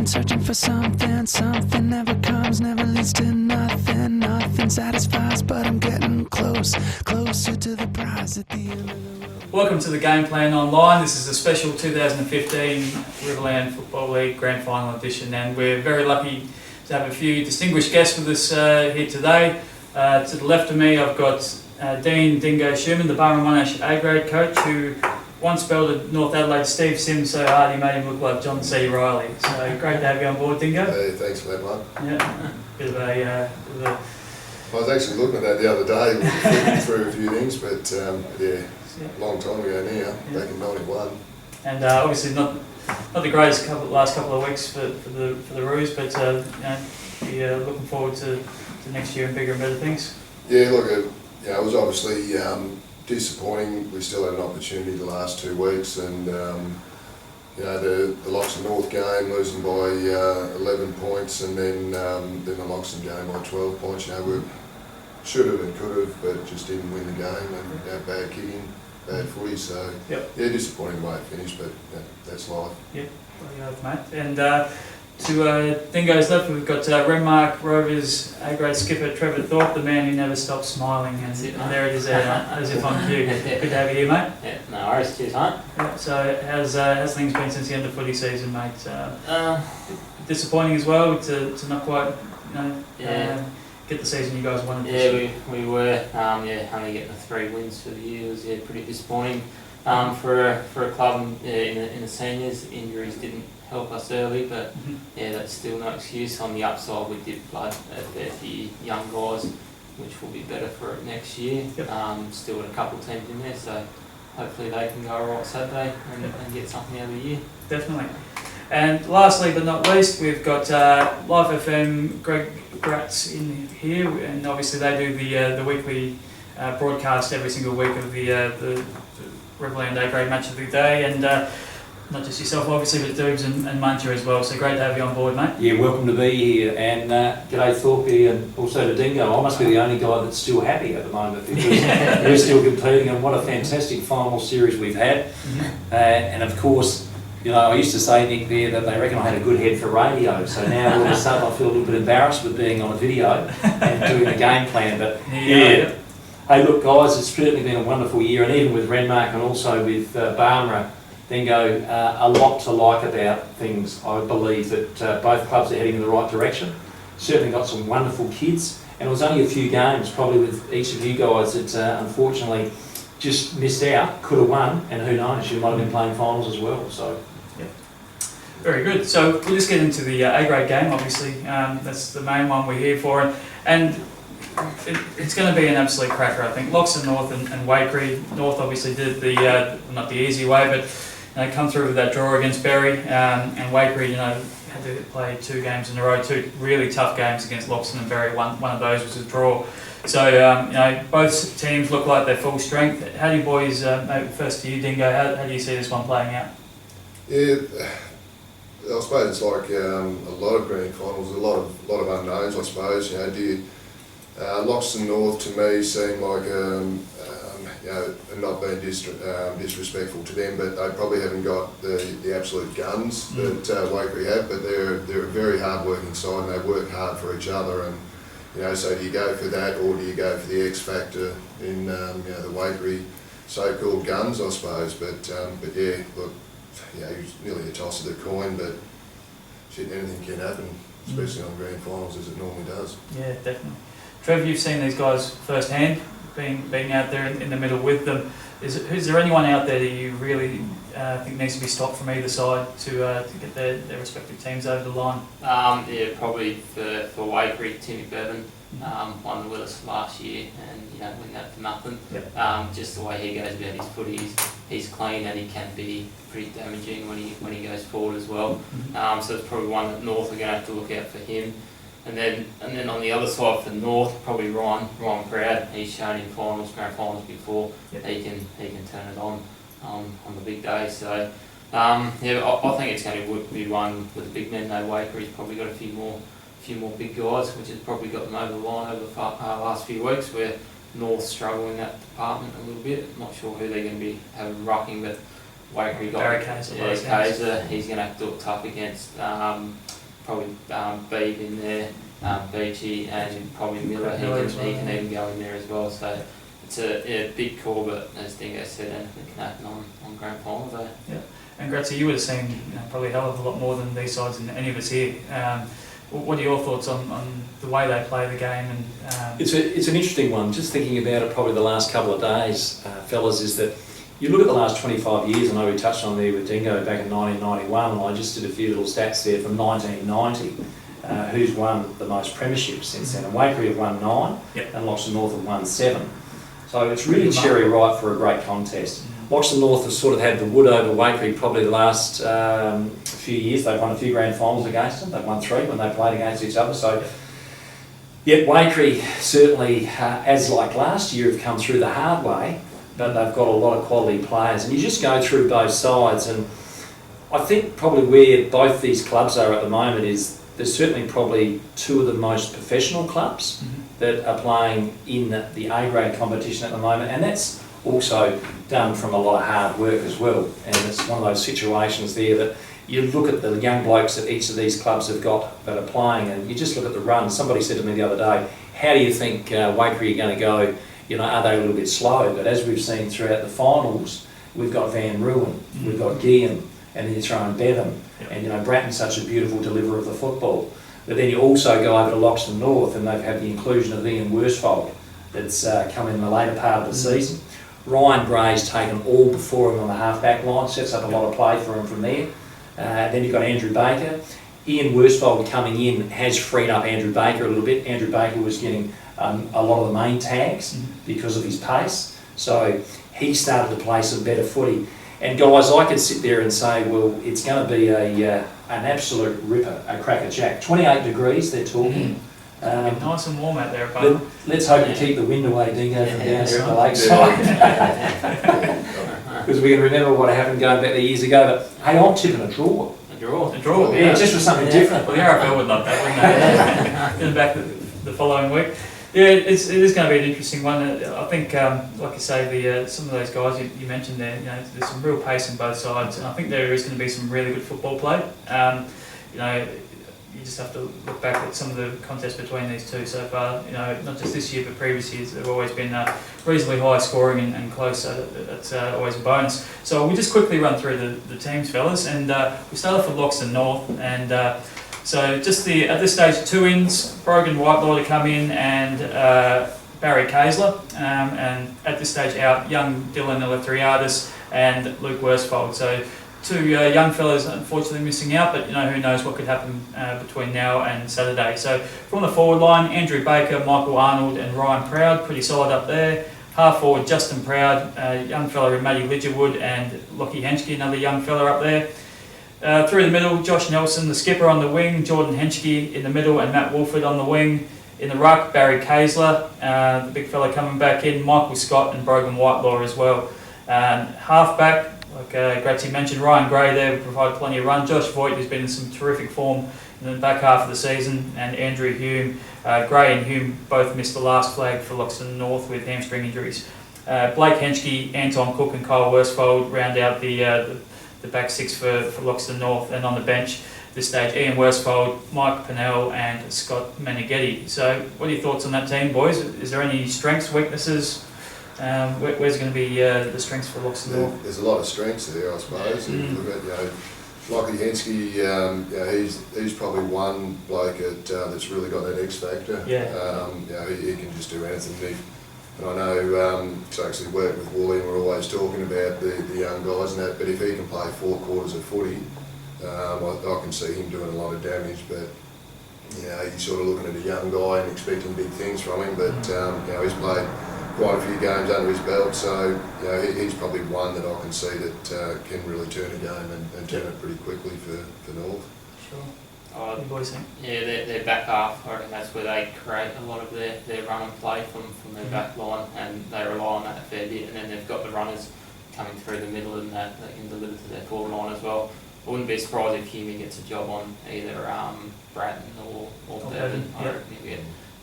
searching for something. Something never comes, never leads to nothing. Nothing satisfies, but I'm getting closer to the prize at the end of the road. Welcome to the Game Plan Online. This is a special 2015 Riverland Football League Grand Final edition, and we're very lucky to have a few distinguished guests with us here today. To the left of me, I've got Dean Dingo Schumann, the Barmera-Monash A grade coach, who once spelled at North Adelaide Steve Sims so hard he made him look like John C. Riley. So great to have you on board, Dingo. Hey, thanks for that, Mark. Yeah, bit of a I was actually looking at that the other day, we were flicking through a few things, but long time ago now, back in '91. And obviously not the greatest last couple of weeks for the Roos, but you're looking forward to next year and bigger and better things. Yeah, look, it was obviously disappointing. We still had an opportunity the last 2 weeks, and the Loxton North game losing by 11 points, and then the Loxton game by 12 points. We should have and could have, but just didn't win the game, and bad kicking, bad footy. So disappointing way it finished, but that's life. Yep, mate. And to Dingo's left, we've got Renmark Rovers A grade skipper Trevor Thorpe, the man who never stops smiling, and there it is, as if on cue. Good to have you here, mate. Yeah, no worries, cheers, mate. Yep, so how's things been since the end of footy season, mate? Disappointing as well to not quite, get the season you guys wanted. Yeah, we were. Only getting the 3 wins for the year was pretty disappointing. For a club in the seniors, injuries didn't help us early, but that's still no excuse. On the upside, we did blood a fair few young guys, which will be better for it next year. Yep. Still got a couple of teams in there, so hopefully they can go all right Saturday and get something out of the year. Definitely. And lastly but not least, we've got Live FM Graetz in here, and obviously they do the weekly broadcast every single week of the Riverland A grade match of the day, and not just yourself obviously, but Doobs and Muncher as well. So great to have you on board, mate. Yeah, welcome to be here, and g'day Thorpe and also to Dingo. I must be the only guy that's still happy at the moment because we're still competing, and what a fantastic final series we've had. And of course, I used to say, Nick, there that they reckon I had a good head for radio, so now all of a sudden I feel a little bit embarrassed with being on a video and doing a game plan, but yeah. Hey, look guys, it's certainly been a wonderful year, and even with Renmark and also with Barmera, Dingo, a lot to like about things. I believe that both clubs are heading in the right direction. Certainly got some wonderful kids, and it was only a few games, probably with each of you guys, that unfortunately just missed out. Could have won, and who knows, you might have been playing finals as well. So, very good. So we'll just get into the A grade game. Obviously, that's the main one we're here for, and it's going to be an absolute cracker, I think. Loxton North and Wakery. North obviously did the not the easy way, but come through with that draw against Berry, and Wakery, had to play 2 games in a row, 2 really tough games against Loxton and Berry. One of those was a draw. So both teams look like they're full strength. How do you boys? Maybe first to you, Dingo. How do you see this one playing out? Yeah, I suppose it's like a lot of grand finals, a lot of unknowns. I suppose Loxton North to me seemed like not being disrespectful to them, but they probably haven't got the absolute guns that Wakery have. But they're a very hard-working side, and they work hard for each other. And so do you go for that, or do you go for the X factor in the Wakery so-called guns, I suppose? But yeah, look, it's nearly a toss of the coin, but shit, anything can happen, especially on grand finals, as it normally does. Yeah, definitely. Trev, you've seen these guys firsthand, being out there in the middle with them. Is there anyone out there that you really think needs to be stopped from either side to get their respective teams over the line? Probably for Wakery, Timmy Bevan won with us last year, and win that for nothing. Yep. Just the way he goes about his footy, he's clean, and he can be pretty damaging when he goes forward as well. So it's probably one that North are going to have to look out for him. And then on the other side for North, probably Ryan Proud. He's shown in grand finals before. Yep. He can turn it on the big day. So I think it's going to be one with the big men. Wakery's probably got a few more big guys, which has probably got them over the line over the last few weeks. Where North struggle in that department a little bit. I'm not sure who they're going to be having rucking, but Wakery got Kaiser. Kaiser. He's going to have to do it tough against probably Beebe in there, Beachy, and probably Miller. He can even go in there as well. So it's a big call, but as Dingo said, anything can happen on grand final day. Yeah. And Graetz, you would have seen probably a hell of a lot more than these sides and any of us here. What are your thoughts on the way they play the game? And It's an interesting one. Just thinking about it probably the last couple of days, fellas, is that you look at the last 25 years, I know we touched on there with Dingo back in 1991, and I just did a few little stats there from 1990, who's won the most premierships since then. And Wakery have won 9, yep. and Loxton North have won 7. So it's really cherry ripe for a great contest. Loxton North has sort of had the wood over Wakery probably the last few years. They've won a few grand finals against them. They've won 3 when they played against each other. So, yet Wakery certainly, as like last year, have come through the hard way, but they've got a lot of quality players. And you just go through both sides, and I think probably where both these clubs are at the moment is there's certainly probably 2 of the most professional clubs that are playing in the A-grade competition at the moment, and that's also done from a lot of hard work as well. And it's one of those situations there that you look at the young blokes that each of these clubs have got that are playing, and you just look at the run. Somebody said to me the other day, how do you think Wakery are going to go? You know, are they a little bit slow? But as we've seen throughout the finals, we've got Van Ruin, we've got Guillen, and then you throw in Bevan, and you know, Bratton's such a beautiful deliverer of the football. But then you also go over to Loxton North, and they've had the inclusion of Ian Worsfold that's come in the later part of the season. Ryan Gray's taken all before him on the half-back line, sets up a lot of play for him from there. Then you've got Andrew Baker. Ian Worsfold coming in has freed up Andrew Baker a little bit. Andrew Baker was getting a lot of the main tags because of his pace. So he started to play some better footy. And guys, I could sit there and say, well, it's going to be an absolute ripper, a cracker jack. 28 degrees, they're talking. Nice and warm out there, but let's hope you keep the wind away, Dingo, from down here at the lakeside. Because we can remember what happened going back there years ago. But hey, I'm tipping a draw. A draw. A draw. Yeah, just for something different. Well, the RFL would love that, wouldn't they? Getting back the following week. Yeah, it is going to be an interesting one. I think, like you say, some of those guys you mentioned there, you know, there's some real pace on both sides, and I think there is going to be some really good football play. You know, you just have to look back at some of the contests between these two so far. You know, not just this year, but previous years, they've always been reasonably high scoring and close. So that's always a bonus. So we'll just quickly run through the teams, fellas, and we start off with Loxton North, and so just at this stage, 2 ins, Brogan Whitelaw to come in, and Barry Kaysler, and at this stage out, young Dylan Eleftheriadis and Luke Worsfold. So 2 young fellas unfortunately missing out, but you know, who knows what could happen between now and Saturday. So from the forward line, Andrew Baker, Michael Arnold and Ryan Proud, pretty solid up there. Half forward, Justin Proud, young fella in Matty Lidgerwood, and Lockie Henschke, another young fella up there. Through the middle, Josh Nelson, the skipper on the wing, Jordan Henschke in the middle, and Matt Wolford on the wing. In the ruck, Barry Kaysler, the big fella coming back in, Michael Scott and Brogan Whitelaw as well. Half back, like Graetz mentioned, Ryan Gray there will provide plenty of run. Josh Voigt, who's been in some terrific form in the back half of the season, and Andrew Hume. Gray and Hume both missed the last flag for Loxton North with hamstring injuries. Blake Henschke, Anton Cook and Kyle Worsfold round out the back 6 for Loxton North, and on the bench this stage, Ian Worsfold, Mike Pennell and Scott Meneghetti. So what are your thoughts on that team, boys? Is there any strengths, weaknesses? Where's going to be the strengths for Loxton North? There's a lot of strengths there, I suppose. If you look at, you know, Lockie Henschke, you know, he's probably one bloke that's really got that X factor. Yeah. You know, he can just do anything. And I know, to actually work with Wooly, and we're always talking about the young guys and that, but if he can play 4 quarters of footy, I can see him doing a lot of damage. But you know, you're sort of looking at a young guy and expecting big things from him, but you know, he's played quite a few games under his belt, so you know, he's probably one that I can see that can really turn a game and turn it pretty quickly for North. Sure. What do you boys think? Yeah, their back half, I reckon that's where they create a lot of their run and play from their back line, and they rely on that a fair bit. And then they've got the runners coming through the middle, and that they can deliver to their forward line as well. I wouldn't be surprised if Hume gets a job on either Bratton or Bevan. I reckon he'll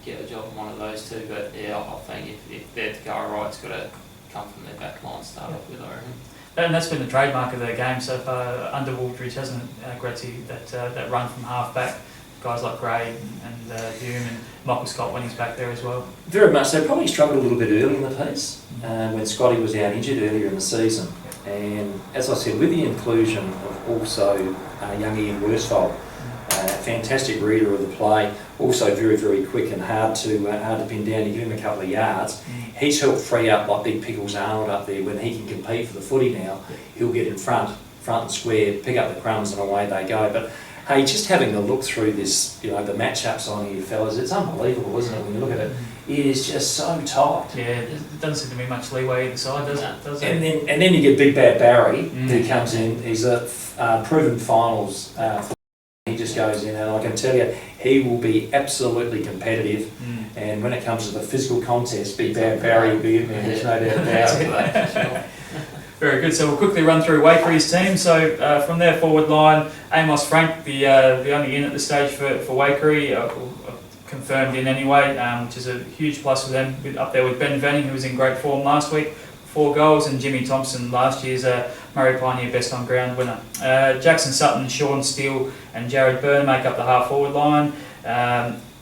get a job on one of those 2. But yeah, I think if they're to go right, it's got to come from their back line, start off with, I reckon. And that's been the trademark of their game so far under Wooldridge, hasn't it, Graetz? That run from half back. guys like Gray and Hume and Michael Scott when he's back there as well. Very much. They probably struggled a little bit early in the piece when Scotty was out injured earlier in the season. And as I said, with the inclusion of also young Ian Worsfold, fantastic reader of the play, also very, very quick and hard to pin down. You give him a couple of yards. He's helped free up like Big Pickles Arnold up there. When he can compete for the footy now, he'll get in front and square, pick up the crumbs and away they go. But hey, just having a look through this, the matchups on here, fellas, it's unbelievable, isn't it? When you look at it, it is just so tight. Yeah, it doesn't seem to be much leeway either side, does it? And then you get Big Bad Barry, who comes in. He's a proven finals. He just goes in, and I can tell you, he will be absolutely competitive. And when it comes to the physical contest, Big Bad Barry will be in there. There's no doubt about that. Very good. So we'll quickly run through Wakery's team. So from their forward line, Amos Frank, the only in at this stage for Wakery, confirmed in anyway, which is a huge plus for them. Up there with Ben Venning, who was in great form last week, 4 goals, and Jimmy Thompson, last year's Murray Pioneer Best on Ground winner. Jackson Sutton, Sean Steele, and Jared Byrne make up the half forward line.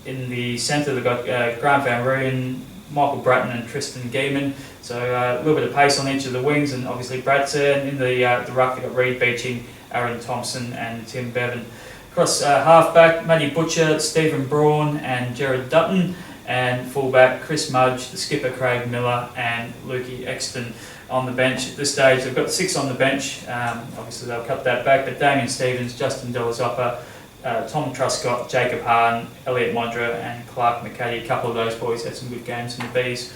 In the centre, they've got Grant Van Rooyen, Michael Bratton, and Tristan Geeman. So a little bit of pace on each of the wings, and obviously Brad's there. And in the ruck, they've got Reed Beeching, Aaron Thompson, and Tim Bevan. Across half-back, Matty Butcher, Stephen Braun, and Jared Dutton. And full-back, Chris Mudge, the skipper Craig Miller, and Lukey Exton on the bench. At this stage, they've got 6 on the bench. Obviously, they'll cut that back. But Damien Stevens, Justin Delazoppa, Tom Truscott, Jacob Hahn, Elliot Mondra, and Clark McCaddy. A couple of those boys had some good games in the Bees.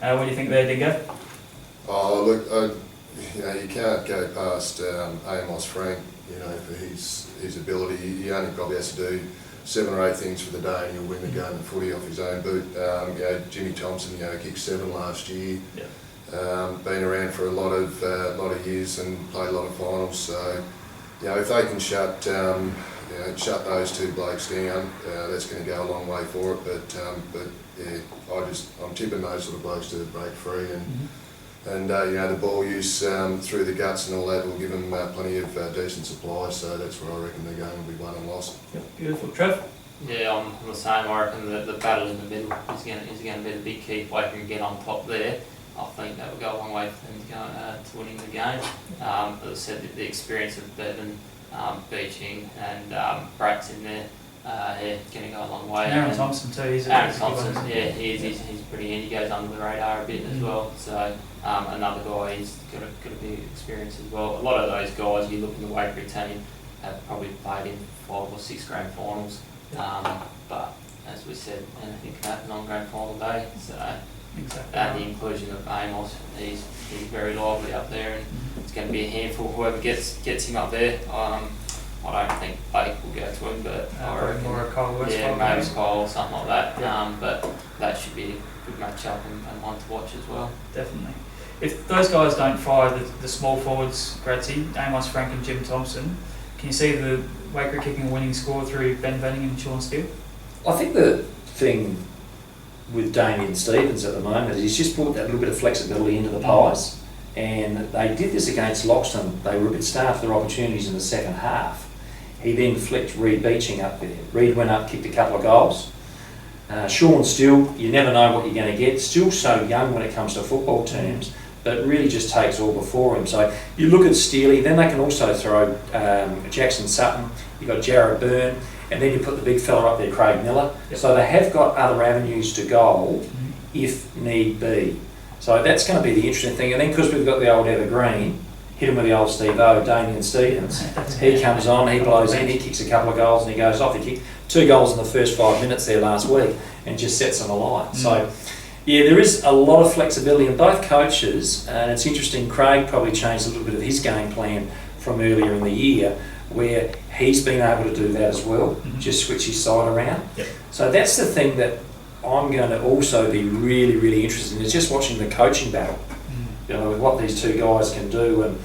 What do you think there, Dingo? Oh, look, you can't go past Amos Frank, for his ability. He only probably has to do 7 or 8 things for the day, and he'll win the game of footy off his own boot. Jimmy Thompson, kicked 7 last year. Been around for a lot of years and played a lot of finals. So, if they can shut those 2 blokes down, that's going to go a long way for it. But I'm tipping those sort of blokes to break free, and the ball use through the guts and all that will give them plenty of decent supply. So that's where I reckon the game will be won and lost. Yep, beautiful, Trev. Yeah, I'm the same. I reckon the battle in the middle is going to be the big key. If Waker can get on top there, I think that will go a long way for them to go to winning the game. As I said, the experience of Bevan, Beeching, and Brat's in there. It's going to go a long way. And Aaron Thompson too. Aaron Thompson, he's pretty handy. He goes under the radar a bit as well. So another guy, he's got a big experience as well. A lot of those guys, you look in the Wakery team, have probably played in 5 or 6 grand finals. But as we said, anything can happen on grand final day. So and the inclusion of Amos, he's very lively up there, and it's going to be a handful. Whoever gets him up there. I don't think Blake will go to him, but I reckon more a Cole West, maybe Cole or something like that. But that should be a good match-up and one to watch as well. Definitely. If those guys don't fire the small forwards, Graetzy, Amos Frank and Jim Thompson, can you see the Waker kicking a winning score through Ben Venning and Sean Steele? I think the thing with Damien Stevens at the moment is he's just brought that little bit of flexibility into the pies, and they did this against Loxton. They were a bit starved for their opportunities in the second half. He then flicked Reed Beeching up there. Reed went up, kicked a couple of goals. Sean Steele, you never know what you're going to get. Still so young when it comes to football terms, but really just takes all before him. So you look at Steely, then they can also throw Jackson Sutton, you've got Jared Byrne, and then you put the big fella up there, Craig Miller. Yep. So they have got other avenues to goal if need be. So that's going to be the interesting thing. And then because we've got the old evergreen, hit him with the old Steve-O, Damien Stevens. He comes on, he blows in, he kicks a couple of goals and he goes off. He kicked 2 goals in the first 5 minutes there last week and just sets them alight. So, yeah, there is a lot of flexibility in both coaches, and it's interesting, Craig probably changed a little bit of his game plan from earlier in the year, where he's been able to do that as well, just switch his side around. Yep. So that's the thing that I'm going to also be really, really interested in, is just watching the coaching battle. With what these 2 guys can do, and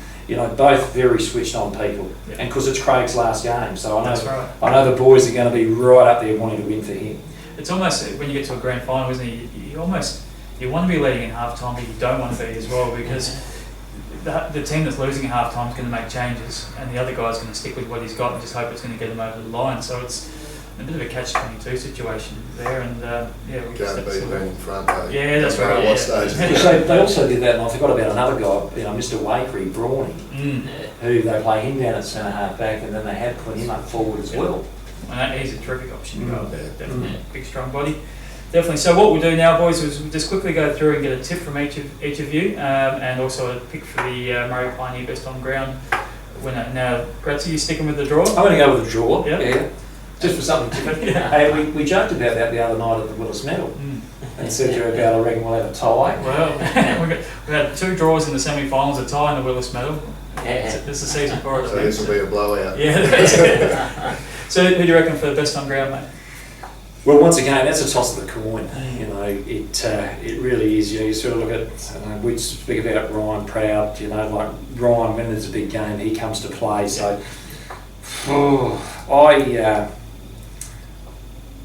both very switched on people. And because it's Craig's last game, so I know the boys are going to be right up there wanting to win for him. It's almost, when you get to a grand final, isn't it? You want to be leading in half time, but you don't want to be as well, because the team that's losing at half time is going to make changes, and the other guy's going to stick with what he's got and just hope it's going to get him over the line. So it's a bit of a catch-22 situation there, and yeah, we just Can't have to beat see them in front, though. Yeah, that's No matter right, what yeah. stage. So they also did that, and I forgot about another guy, Mr. Wakery, Brawny, Yeah. who they play him down at centre half back, and then they had put him up forward as well. And he's a terrific option to go up there, Yeah. definitely. Big, strong body. Definitely. So what we'll do now, boys, is we'll just quickly go through and get a tip from each of you, and also a pick for the Murray Pioneer Best On Ground winner. Now, Graetz, are you sticking with the draw? I'm going to go with a draw, Yeah. yeah. Just for something different. Yeah. Hey, we joked about that the other night at the Willis Medal, and said to her about, I reckon we'll have a tie. Well, we had 2 draws in the semi-finals, a tie in the Willis Medal. Yeah. It's the season for it, I So think. this will be a blowout. Yeah, that's it. So who do you reckon for the Best On Ground, mate? Well, once again, that's a toss of the coin. You know, it really is. You know, you sort of look at, we speak about Ryan Proud. You know, like Ryan, when there's a big game, he comes to play. So,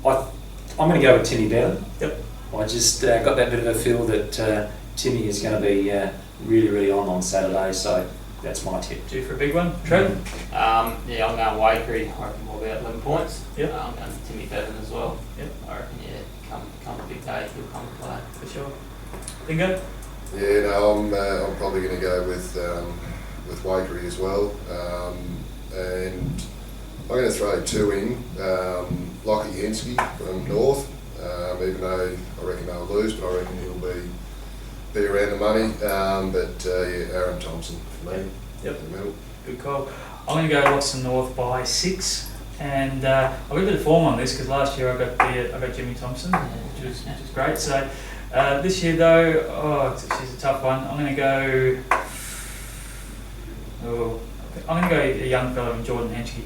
I'm going to go with Timmy Bevan. Yep. I just got that bit of a feel that Timmy is going to be really, really on Saturday. So that's my tip. Due for a big one, Trev? Yeah, I'm going Wakery. I reckon more about 11 points. Yep. I'm going Timmy Bevan as well. Yep. I reckon, yeah, come a big day, he'll come to play. For sure. Bingo? Yeah, no, I'm probably going to go with Wakery as well, and I'm going to throw 2 in. Lockie Hensky from North, even though I reckon they'll lose, but I reckon he'll be around the money. Yeah, Aaron Thompson for me. Yep. In the middle. Good call. I'm going to go Loxton North by 6, and I've got a bit of form on this because last year I got Jimmy Thompson, which was great. So this year though, she's a tough one. I'm going to go. I'm going to go a young fellow in Jordan Henschke.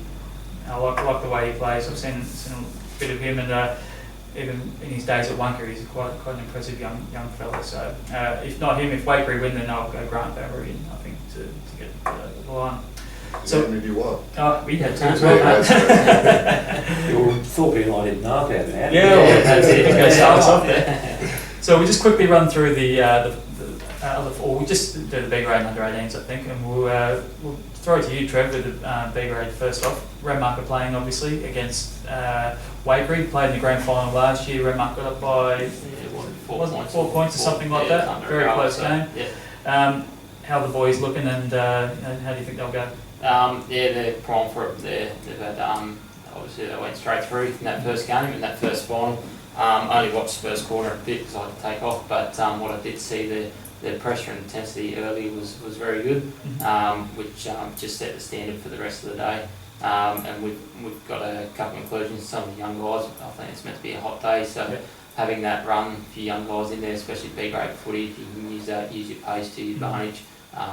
I like the way he plays. I've seen a bit of him, and even in his days at Wonka, he's quite an impressive young fella. So if not him, if Wakery win, then I'll go Grant Barry, I think, to get the line. So, So- who do you want? Oh, we had 2 as Yeah, well. that's Well, Thorpe and I didn't know about that. Yeah, well, that's it. Go start us off there. So we'll just quickly run through the other 4. We'll just do the B grade and under 18s, I think, and we'll throw it to you, Trev, with the B grade first off. Renmark are playing obviously against Wakery. Played in the grand final last year. Renmark got up by 4 points or something like that. Very close game. Yeah. How are the boys looking, and how do you think they'll go? Yeah, they're primed for it. They've had, obviously they went straight through in that first game, in that first final. Only watched the first quarter a bit because I had to take off, but what I did see, the pressure and intensity early was very good, which just set the standard for the rest of the day. And we've got a couple of inclusions, some of the young guys. I think it's meant to be a hot day, so having that run for young guys in there, especially B grade footy, if you can use your pace to your advantage,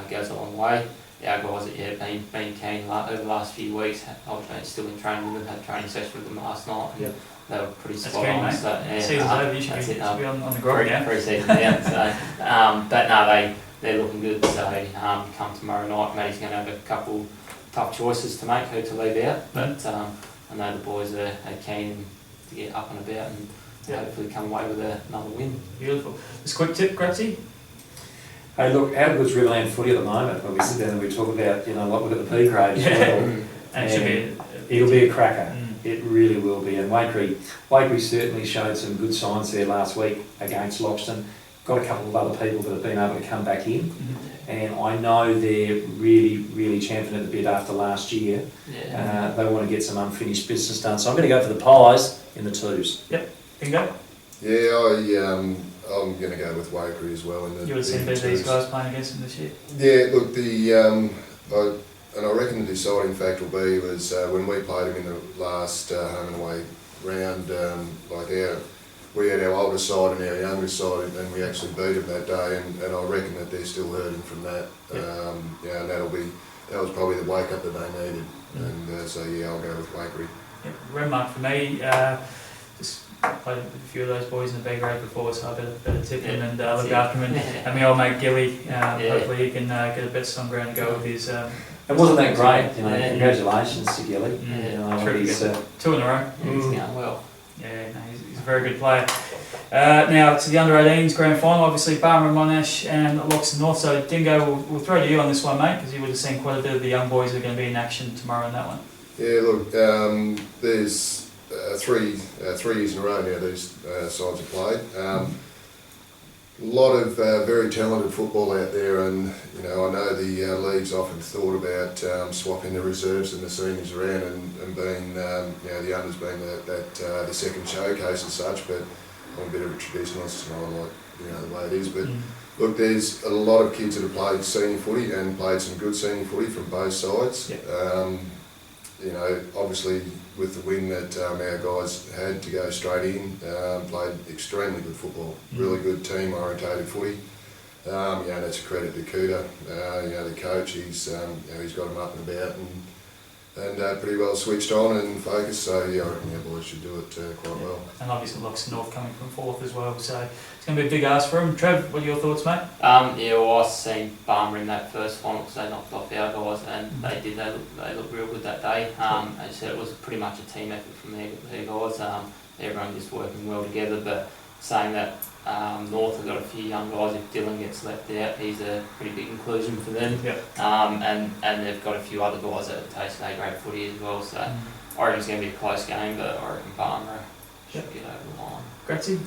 goes a long way. Our guys that have been keen over the last few weeks, I've been still in training with them, had a training session with them last night, and they were pretty That's spot keen, on. mate. So, yeah, Season's over, you should be on the grog now. Pre-season, yeah. So, but no, they're looking good. So come tomorrow night, Matty's going to have a couple tough choices to make, who to leave out. But I know the boys are keen to get up and about and hopefully come away with another win. Beautiful. Just quick tip, Graetz. Hey, look, how good's Riverland footy at the moment? When we sit down and we talk about, what we've got the B grade as well. And it should be. It'll be a cracker. It really will be. And Wakery certainly showed some good signs there last week against Loxton. Got a couple of other people that have been able to come back in. And I know they're really, really champing at the bit after last year. Yeah. They want to get some unfinished business done. So I'm going to go for the Pies in the 2s. Yep. Bingo. Yeah, I'm going to go with Wakery as well. In the, You would have seen these guys playing against them this year. Yeah, look, I reckon the deciding factor will be was when we played them in the last home and away round. We had our older side and our younger side, and we actually beat them that day. And I reckon that they're still hurting from that. And that was probably the wake up that they needed. And I'll go with Wakery. Yeah, Renmark for me. Just played with a few of those boys in the B grade before, so I better tip him and look after him. And my old mate Gilly, hopefully he can get a best on ground to go with his. It wasn't that great, Congratulations to Gilly. He's 2 in a row. He's going well. Yeah, no, he's a very good player. Now to the under 18s grand final, obviously Barmera-Monash and Loxton North. So Dingo, we'll throw to you on this one, mate, because you would have seen quite a bit of the young boys who are going to be in action tomorrow in that one. Yeah, look, there's 3 years in a row now these sides have played. A lot of very talented football out there, and I know the league's often thought about swapping the reserves and the seniors around and being the unders being the second showcase and such. But I'm a bit of a traditionalist, and I like the way it is. But look, there's a lot of kids that have played senior footy and played some good senior footy from both sides. Yep. Obviously with the win that our guys had to go straight in, played extremely good football, really good team orientated footy. That's a credit to Kuda, the coach. He's got them up and about and pretty well switched on and focused. So I reckon our boys should do it quite well. And obviously Loxton North coming from 4th as well, so it's going to be a big ask for them. Trev, what are your thoughts, mate? I seen Barmera in that first final because they knocked off our guys, and they looked real good that day. As you said, it was pretty much a team effort from their guys. Everyone just working well together. But saying that, North have got a few young guys. If Dillon gets left out, he's a pretty big inclusion for them. Yep. And they've got a few other guys that have tasted A-grade footy as well. So I reckon it's going to be a close game, but I reckon Barmera should get over the line. Graetz?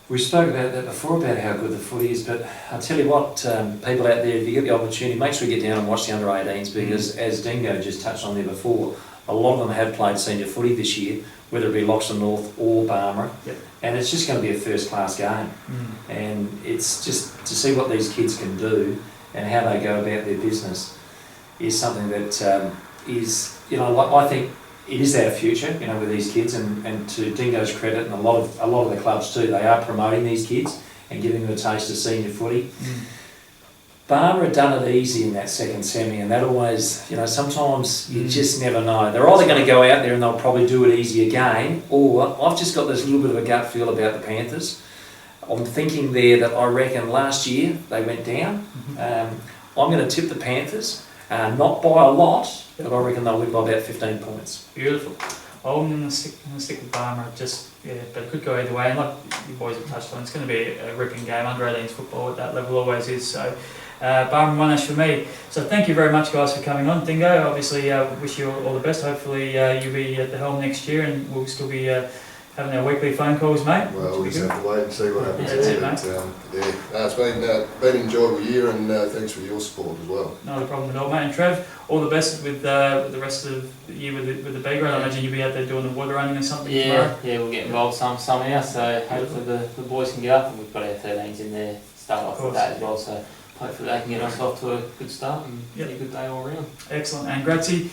We spoke about that before, about how good the footy is, but I'll tell you what, people out there, if you get the opportunity, make sure you get down and watch the under-18s, because as Dingo just touched on there before, a lot of them have played senior footy this year, whether it be Loxton North or Barmera, and it's just going to be a first-class game. And it's just to see what these kids can do and how they go about their business is something that is, I think it is our future, with these kids, and to Dingo's credit, and a lot of the clubs too, they are promoting these kids and giving them a taste of senior footy. Barmera done it easy in that second semi, and that always, sometimes you just never know. They're either going to go out there and they'll probably do it easy again, or I've just got this little bit of a gut feel about the Panthers. I'm thinking there that I reckon last year they went down. I'm going to tip the Panthers, not by a lot, but I reckon they'll win by about 15 points. Beautiful. I'm going to stick with Barmera, but it could go either way. And like you boys have touched on, it's going to be a ripping game. Under-18s football at that level always is. So Barmera-Monash for me. So thank you very much, guys, for coming on. Dingo, obviously wish you all the best. Hopefully you'll be at the helm next year, and we'll still be having our weekly phone calls, mate. Well, we just have to wait and see what happens there. But, it's been an enjoyable year, and thanks for your support as well. Not a problem at all, mate. And Trev, all the best with the rest of the year with the B grade. I imagine you'll be out there doing the water running or something tomorrow. Yeah, we'll get involved somehow. So hopefully the boys can get up, and we've got our 13s in there start off with that as well. So hopefully they can get us off to a good start and get a good day all around. Excellent. And Graetz,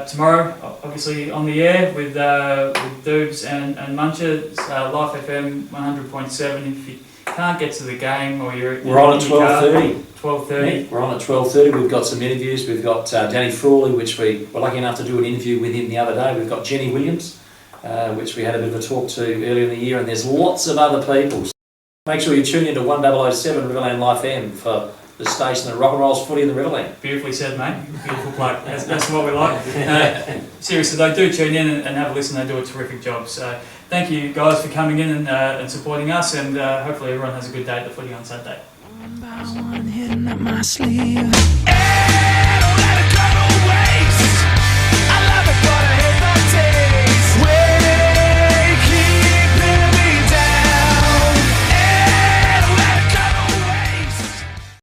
tomorrow, obviously on the air with Doobs and Muncher, Life FM 100.7. If you can't get to the game, or we're on at 12:30. 12:30. We're on at 12:30. We've got some interviews. We've got Danny Frawley, which we were lucky enough to do an interview with him the other day. We've got Jenny Williams, which we had a bit of a talk to earlier in the year, and there's lots of other people. So make sure you tune into 1007 Riverland Life M for the station that rock and rolls footy in the Riverland. Beautifully said, mate. Beautiful plug. That's what we like. Seriously, they do tune in and have a listen. They do a terrific job. So thank you guys for coming in and supporting us, and hopefully everyone has a good day at the footy on Saturday. One by one, hidden up my sleeve.